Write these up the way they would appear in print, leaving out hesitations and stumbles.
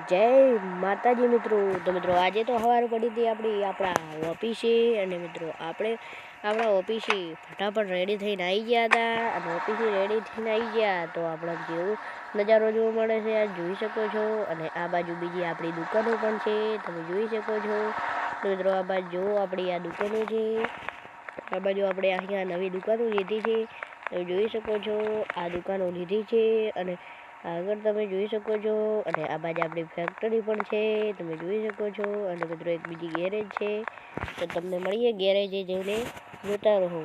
જય માતાજી મિત્રો। તો મિત્રો આજે તો સવાર પડી હતી આપણા ઓફિસે અને મિત્રો આપણે આપણા ઓફિસે ફટાફટ રેડી થઈને આવી ગયા હતા અને ઓફિસે રેડી થઈને આવી ગયા તો આપણે જેવો નજારો જોવા મળે છે આ જોઈ શકો છો। અને આ બાજુ બીજી આપણી દુકાનો પણ છે તમે જોઈ શકો છો। તો મિત્રો આ બાજુ જો આપણી આ દુકાનો છે, આ બાજુ આપણે અહીંયા નવી દુકાનો લીધી છે તમે જોઈ શકો છો। આ દુકાનો લીધી છે અને આગળ તમે જોઈ શકો છો અને આ બાજુ આપણી ફેક્ટરી પણ છે તમે જોઈ શકો છો। અને મિત્રો એક બીજી ગેરેજ છે તો તમને મળીએ ગેરેજે જઈને જોતા રહો।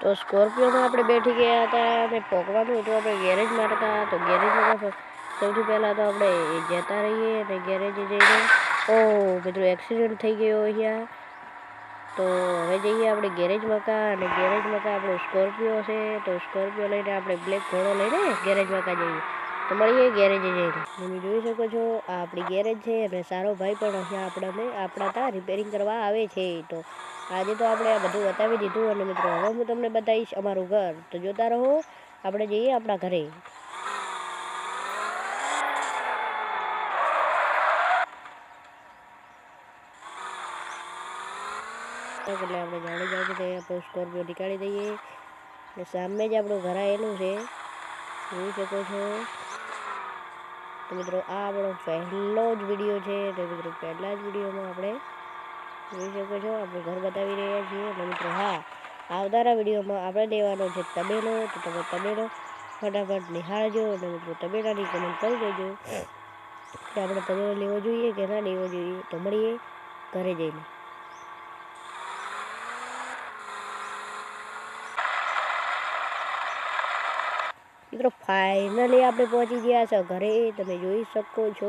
તો સ્કોર્પિયોમાં આપણે બેઠી ગયા હતા અને પહોંચવાનું હતું આપણે ગેરેજમાં હતા તો ગેરેજમાં સૌથી પહેલાં તો આપણે જતા રહીએ અને ગેરેજે જઈને મિત્રો એક્સિડન્ટ થઈ ગયો અહીંયા। તો હવે જઈએ આપણે ગેરેજમાં અને ગેરેજમાં આપણો સ્કોર્પિયો છે તો સ્કોર્પિયો લઈને આપણે બ્લેક ઘોડો લઈને ગેરેજમાં જઈએ તો મળીએ ગેરેજે જઈને। તમે જોઈ શકો છો આ આપણી ગેરેજ છે અને સારો ભાઈ પણ અહીંયા આપણા ત્યાં રિપેરિંગ કરવા આવે છે। તો આજે તો આપણે આ બધું બતાવી દીધું અને મિત્રો હવે હું તમને બતાવીશ અમારું ઘર તો જોતા રહો। આપણે જઈએ આપણા ઘરે। એટલે આપણે જાણી જાય છે આપણો સ્કોર્પિયો નીકાળી દઈએ અને સામે જ આપણું ઘર આવેલું છે જોઈ શકો છો। તો મિત્રો આ આપણો પહેલો જ વિડીયો છે તો મિત્રો પહેલા જ વિડીયોમાં આપણે જોઈ શકો છો આપણું ઘર બતાવી રહ્યા છીએ। અને મિત્રો હા આવનારા વિડીયોમાં આપણે લેવાનો છે તબેલો તો તમે તબેલો ફટાફટ નિહાળજો અને મિત્રો તબેલાની કમેન્ટ કરી દેજો કે આપણે તબેલો લેવો જોઈએ કે ના લેવો જોઈએ। તો મળીએ ઘરે જઈને। મિત્રો ફાઇનલી આપણે પહોંચી ગયા છે ઘરે તમે જોઈ શકો છો।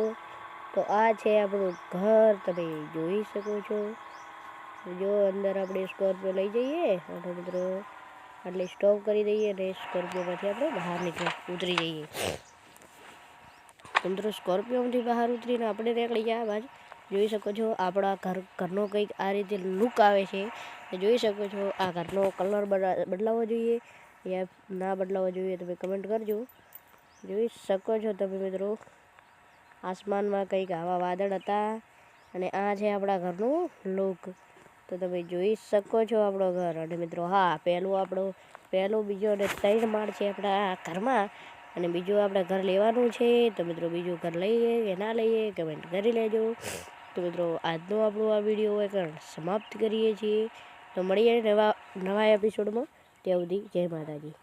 તો આ છે આપણું ઘર તમે જોઈ શકો છો। જો અંદર આપણે સ્કોર્પિયો લઈ જઈએ અને મિત્રો એટલે સ્ટોપ કરી દઈએ અને સ્કોર્પિયોમાંથી આપણે બહાર ઉતરી જઈએ। તો મિત્રો સ્કોર્પિયોમાંથી બહાર ઉતરીને આપણે નીકળી ગયા બાજુ જોઈ શકો છો આપણા ઘરનો કંઈક આ રીતે લુક આવે છે જોઈ શકો છો। આ ઘરનો કલર બદલાવવો જોઈએ યા ના બદલાવવો જોઈએ તમે કમેન્ટ કરજો। જોઈ શકો છો તમે મિત્રો આસમાનમાં કંઈક આવા વાદળ હતા અને આ છે આપણા ઘરનું લુક તો તમે જોઈ શકો છો આપણો ઘર। અને મિત્રો હા પહેલો બીજો અને 3 માળ છે આપણા ઘરમાં અને બીજું આપણે ઘર લેવાનું છે તો મિત્રો બીજું ઘર લઈએ કે ના લઈએ કમેન્ટ કરી લેજો। તો મિત્રો આજનો આપણો આ વિડીયો એક સમાપ્ત કરીએ છીએ તો મળીએ નવા એપિસોડમાં। ત્યાં સુધી જય માતાજી।